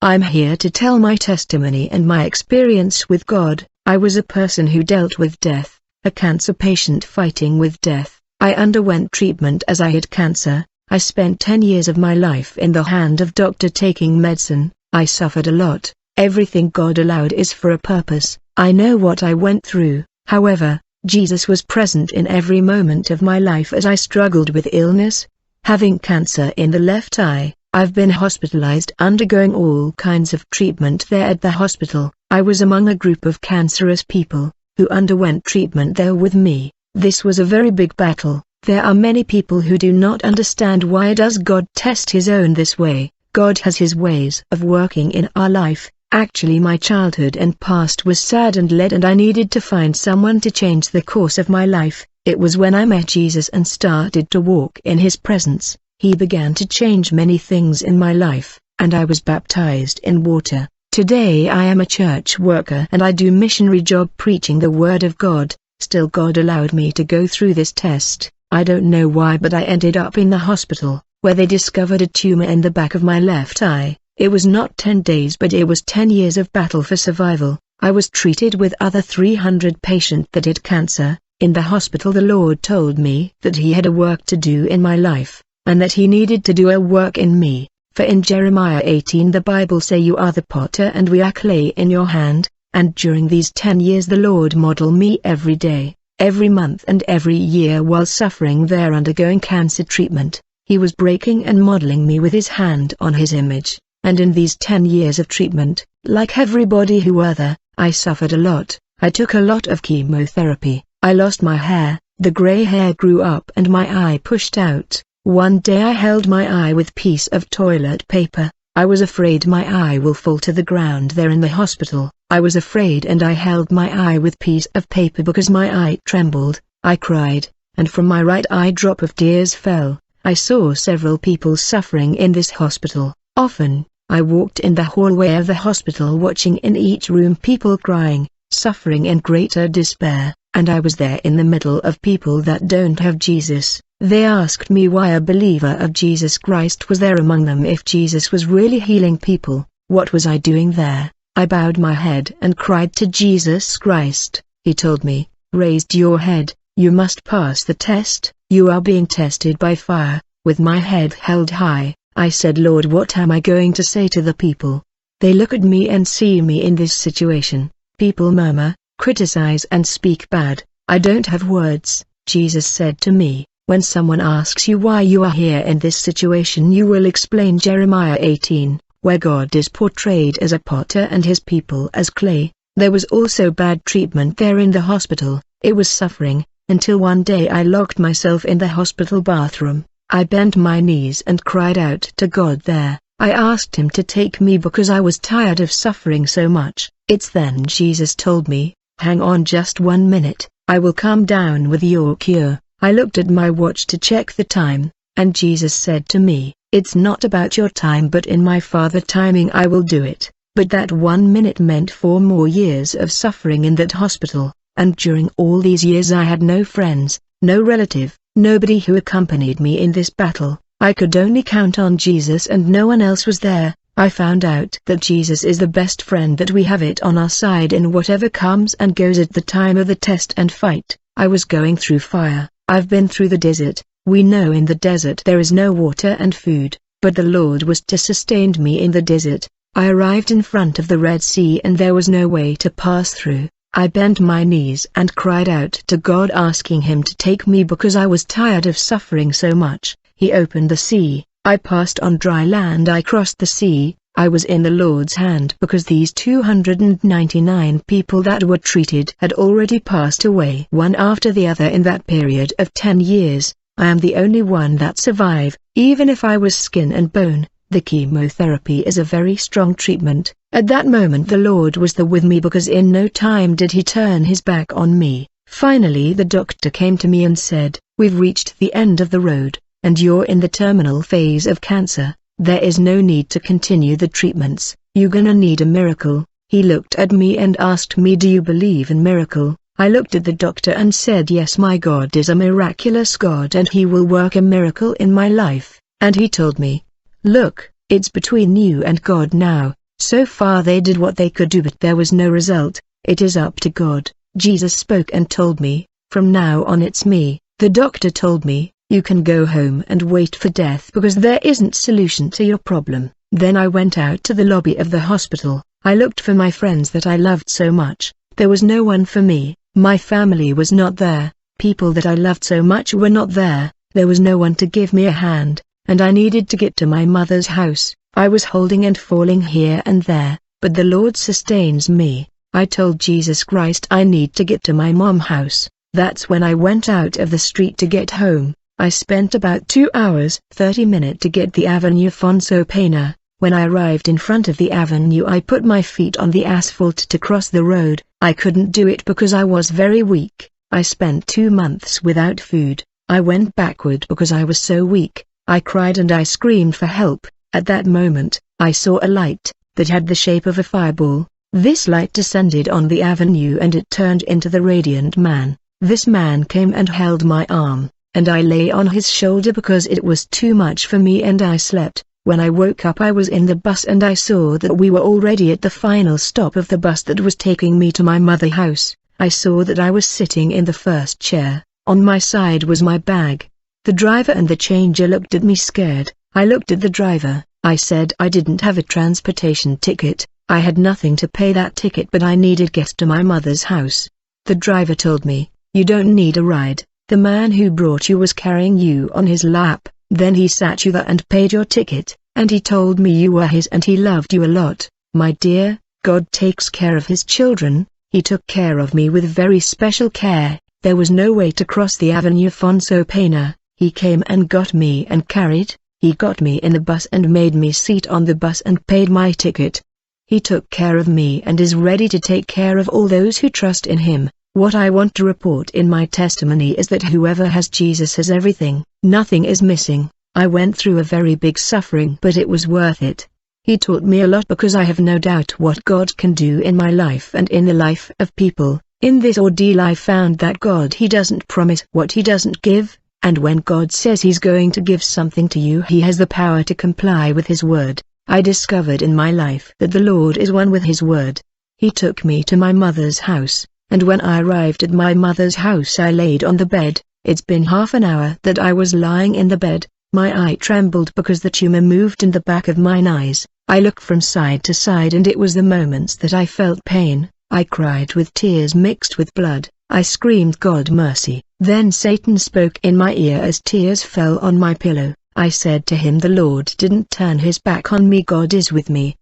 I'm here to tell my testimony and my experience with God. I was a person who dealt with death, a cancer patient fighting with death. I underwent treatment as I had cancer. I spent 10 years of my life in the hand of doctor taking medicine. I suffered a lot. Everything God allowed is for a purpose. I know what I went through. However, Jesus was present in every moment of my life as I struggled with illness. Having cancer in the left eye, I've been hospitalized undergoing all kinds of treatment there at the hospital. I was among a group of cancerous people, who underwent treatment there with me. This was a very big battle. There are many people who do not understand why does God test his own this way. God has his ways of working in our life. Actually my childhood and past was sad and lead and I needed to find someone to change the course of my life. It was when I met Jesus and started to walk in his presence. He began to change many things in my life, and I was baptized in water. Today I am a church worker and I do missionary job preaching the word of God. Still God allowed me to go through this test. I don't know why but I ended up in the hospital, where they discovered a tumor in the back of my left eye. It was not 10 days but it was 10 years of battle for survival. I was treated with other 300 patients that had cancer. In the hospital the Lord told me that he had a work to do in my life, and that he needed to do a work in me. For in Jeremiah 18 the Bible say you are the potter and we are clay in your hand. And during these 10 years the Lord modeled me every day, every month and every year while suffering there undergoing cancer treatment. He was breaking and modeling me with his hand on his image. And in these 10 years of treatment, like everybody who other, I suffered a lot. I took a lot of chemotherapy. I lost my hair, the gray hair grew up and my eye pushed out. One day I held my eye with piece of toilet paper. I was afraid my eye will fall to the ground there in the hospital. I was afraid and I held my eye with piece of paper because my eye trembled. I cried, and from my right eye drop of tears fell. I saw several people suffering in this hospital. Often, I walked in the hallway of the hospital watching in each room people crying, suffering in greater despair, and I was there in the middle of people that don't have Jesus. They asked me why a believer of Jesus Christ was there among them if Jesus was really healing people. What was I doing there? I bowed my head and cried to Jesus Christ. He told me, raised your head, you must pass the test, you are being tested by fire. With my head held high, I said, Lord, what am I going to say to the people? They look at me and see me in this situation. People murmur, criticize and speak bad. I don't have words. Jesus said to me, when someone asks you why you are here in this situation you will explain Jeremiah 18, where God is portrayed as a potter and his people as clay. There was also bad treatment there in the hospital. It was suffering, until one day I locked myself in the hospital bathroom. I bent my knees and cried out to God there. I asked him to take me because I was tired of suffering so much. It's then Jesus told me, hang on just 1 minute, I will come down with your cure. I looked at my watch to check the time, and Jesus said to me, it's not about your time but in my Father timing I will do it. But that 1 minute meant 4 more years of suffering in that hospital, and during all these years I had no friends, no relative, nobody who accompanied me in this battle. I could only count on Jesus and no one else was there. I found out that Jesus is the best friend that we have it on our side in whatever comes and goes at the time of the test and fight. I was going through fire. I've been through the desert. We know in the desert there is no water and food, but the Lord was to sustain me in the desert. I arrived in front of the Red Sea and there was no way to pass through. I bent my knees and cried out to God asking him to take me because I was tired of suffering so much. He opened the sea. I passed on dry land. I crossed the sea. I was in the Lord's hand because these 299 people that were treated had already passed away one after the other in that period of 10 years. I am the only one that survived. Even if I was skin and bone, the chemotherapy is a very strong treatment. At that moment the Lord was there with me because in no time did he turn his back on me. Finally the doctor came to me and said, we've reached the end of the road, and you're in the terminal phase of cancer. There is no need to continue the treatments. You're gonna need a miracle. He looked at me and asked me, do you believe in miracle? I looked at the doctor and said, yes, my God is a miraculous God and he will work a miracle in my life. And he told me, look, it's between you and God now, So far they did what they could do, but there was no result. It is up to God. Jesus spoke and told me, from now on it's me. The doctor told me, you can go home and wait for death because there isn't solution to your problem. Then I went out to the lobby of the hospital. I looked for my friends that I loved so much. There was no one for me. My family was not there. People that I loved so much were not there. There was no one to give me a hand, and I needed to get to my mother's house. I was holding and falling here and there, but the Lord sustains me. I told Jesus Christ I need to get to my mom's house. That's when I went out of the street to get home. I spent about 2 hours, 30 minutes to get the Avenue Fonso Pena. When I arrived in front of the avenue, I put my feet on the asphalt to cross the road. I couldn't do it because I was very weak. I spent 2 months without food. I went backward because I was so weak. I cried and I screamed for help. At that moment, I saw a light that had the shape of a fireball. This light descended on the avenue and it turned into the radiant man. This man came and held my arm, and I lay on his shoulder because it was too much for me and I slept. When I woke up I was in the bus and I saw that we were already at the final stop of the bus that was taking me to my mother's house. I saw that I was sitting in the first chair. On my side was my bag. The driver and the changer looked at me scared. I looked at the driver. I said I didn't have a transportation ticket. I had nothing to pay that ticket, but I needed to get to my mother's house. The driver told me, "You don't need a ride. The man who brought you was carrying you on his lap. Then he sat you there and paid your ticket, and he told me you were his and he loved you a lot." My dear, God takes care of his children. He took care of me with very special care. There was no way to cross the Avenue Fonso Pena. He came and got me and carried. He got me in the bus and made me sit on the bus and paid my ticket. He took care of me and is ready to take care of all those who trust in him. What I want to report in my testimony is that whoever has Jesus has everything. Nothing is missing. I went through a very big suffering, but it was worth it. He taught me a lot because I have no doubt what God can do in my life and in the life of people. In this ordeal I found that God, He doesn't promise what He doesn't give, and when God says He's going to give something to you, He has the power to comply with His word. I discovered in my life that the Lord is one with His word. He took me to my mother's house, and when I arrived at my mother's house I laid on the bed. It's been half an hour that I was lying in the bed. My eye trembled because the tumor moved in the back of mine eyes. I looked from side to side and it was the moments that I felt pain. I cried with tears mixed with blood. I screamed, "God mercy." Then Satan spoke in my ear as tears fell on my pillow. I said to him, "The Lord didn't turn His back on me. God is with me."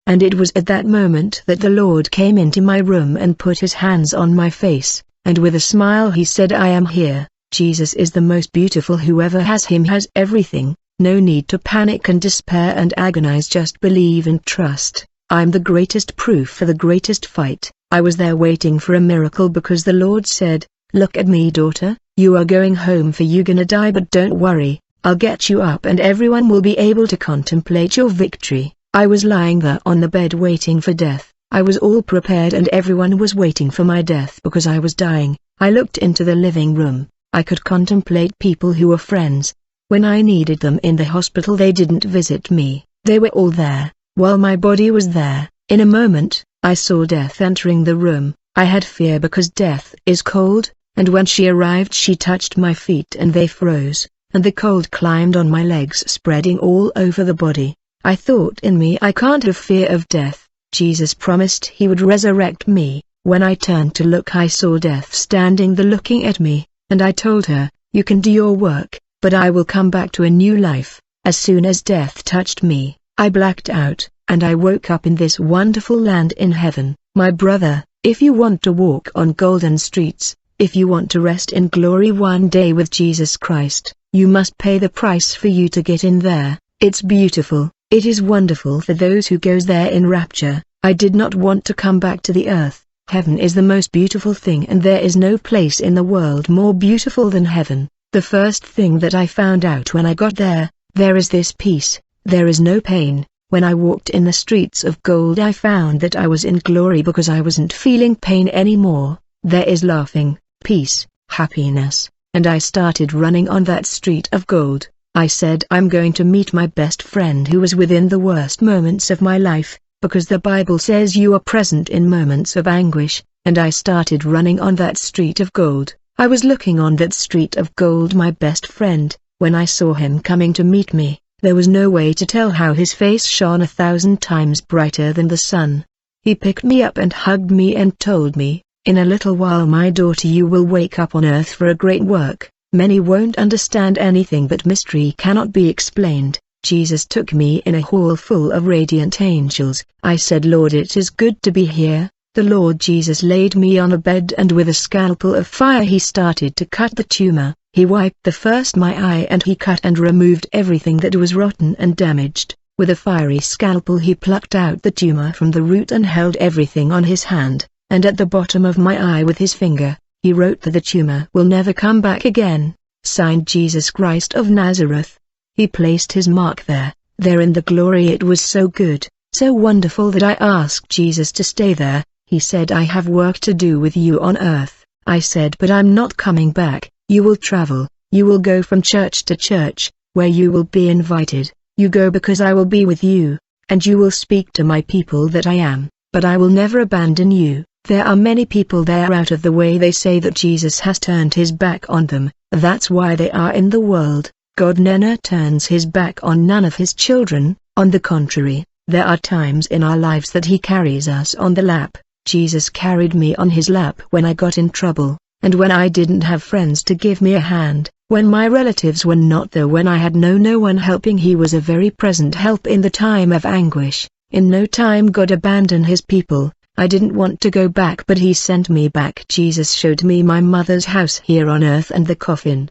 And it was at that moment that the Lord came into my room and put His hands on my face, and with a smile He said, "I am here." Jesus is the most beautiful. Whoever has Him has everything. No need to panic and despair and agonize, just believe and trust. I'm the greatest proof for the greatest fight. I was there waiting for a miracle because the Lord said, "Look at me, daughter, you are going home for you gonna die, but don't worry, I'll get you up and everyone will be able to contemplate your victory." I was lying there on the bed waiting for death. I was all prepared and everyone was waiting for my death because I was dying. I looked into the living room. I could contemplate people who were friends. When I needed them in the hospital they didn't visit me. They were all there, while my body was there. In a moment, I saw death entering the room. I had fear because death is cold, and when she arrived she touched my feet and they froze, and the cold climbed on my legs spreading all over the body. I thought in me, I can't have fear of death. Jesus promised He would resurrect me. When I turned to look I saw death standing there looking at me, and I told her, "You can do your work, but I will come back to a new life." As soon as death touched me, I blacked out, and I woke up in this wonderful land in heaven. My brother, if you want to walk on golden streets, if you want to rest in glory one day with Jesus Christ, you must pay the price for you to get in there. It's beautiful, it is wonderful for those who goes there in rapture. I did not want to come back to the earth. Heaven is the most beautiful thing and there is no place in the world more beautiful than heaven. The first thing that I found out when I got there is this peace, there is no pain. When I walked in the streets of gold I found that I was in glory because I wasn't feeling pain anymore. There is laughing, peace, happiness, and I started running on that street of gold. I said I'm going to meet my best friend who was within the worst moments of my life, because the Bible says you are present in moments of anguish, and I started running on that street of gold. I was looking on that street of gold, my best friend, when I saw him coming to meet me. There was no way to tell how his face shone 1,000 times brighter than the sun. He picked me up and hugged me and told me, "In a little while, my daughter, you will wake up on earth for a great work. Many won't understand anything, but mystery cannot be explained." Jesus took me in a hall full of radiant angels. I said, "Lord, it is good to be here." The Lord Jesus laid me on a bed, and with a scalpel of fire he started to cut the tumor. He wiped the first my eye, and he cut and removed everything that was rotten and damaged. With a fiery scalpel he plucked out the tumor from the root and held everything on his hand, and at the bottom of my eye with his finger, he wrote that the tumor will never come back again. Signed, Jesus Christ of Nazareth. He placed his mark there in the glory. It was so good, so wonderful that I asked Jesus to stay there. He said, "I have work to do with you on earth." I said, "But I'm not coming back." "You will travel, you will go from church to church, where you will be invited. You go because I will be with you, and you will speak to my people that I am, but I will never abandon you." There are many people there out of the way. They say that Jesus has turned his back on them. That's why they are in the world. God never turns his back on none of his children. On the contrary, there are times in our lives that he carries us on the lap. Jesus carried me on his lap when I got in trouble, and when I didn't have friends to give me a hand, when my relatives were not there, when I had no one helping. He was a very present help in the time of anguish. In no time God abandoned his people. I didn't want to go back, but he sent me back. Jesus showed me my mother's house here on earth and the coffin.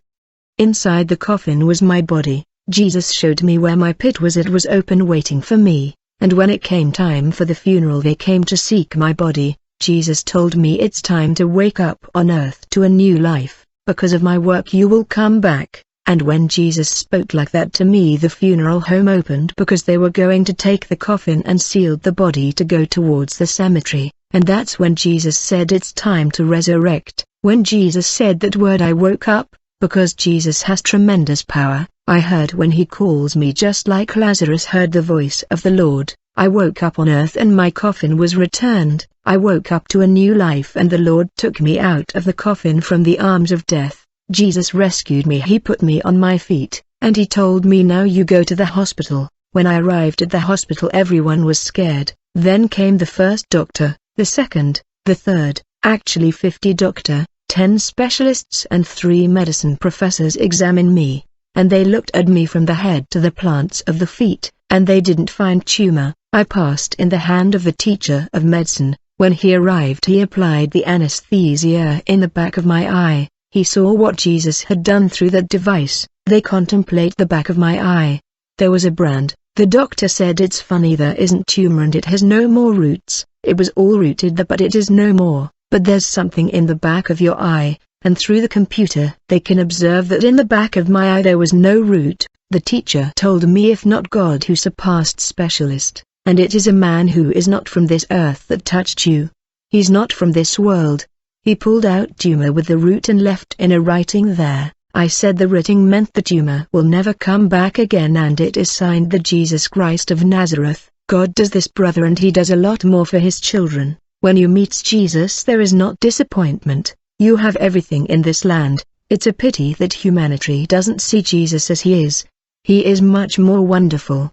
Inside the coffin was my body. Jesus showed me where my pit was. It was open waiting for me, and when it came time for the funeral they came to seek my body. Jesus told me, "It's time to wake up on earth to a new life. Because of my work you will come back." And when Jesus spoke like that to me, the funeral home opened, because they were going to take the coffin and sealed the body to go towards the cemetery. And that's when Jesus said, "It's time to resurrect." When Jesus said that word, I woke up. Because Jesus has tremendous power, I heard when he calls me, just like Lazarus heard the voice of the Lord. I woke up on earth and my coffin was returned. I woke up to a new life, and the Lord took me out of the coffin from the arms of death. Jesus rescued me. He put me on my feet, and he told me, "Now you go to the hospital." When I arrived at the hospital, everyone was scared. Then came the first doctor, the second, the third, actually 50 doctor, 10 specialists and 3 medicine professors examined me, and they looked at me from the head to the plants of the feet, and they didn't find tumor. I passed in the hand of the teacher of medicine. When he arrived, he applied the anesthesia in the back of my eye. He saw what Jesus had done through that device. They contemplate the back of my eye. There was a brand. The doctor said, "It's funny, there isn't tumor and it has no more roots. It was all rooted there, but it is no more. But there's something in the back of your eye." And through the computer they can observe that in the back of my eye there was no root. The teacher told me, "If not God who surpassed specialist, and it is a man who is not from this earth that touched you. He's not from this world." He pulled out tumor with the root and left in a writing there. I said the writing meant the tumor will never come back again, and it is signed the Jesus Christ of Nazareth. God does this, brother, and he does a lot more for his children. When you meet Jesus there is not disappointment. You have everything in this land. It's a pity that humanity doesn't see Jesus as he is. He is much more wonderful.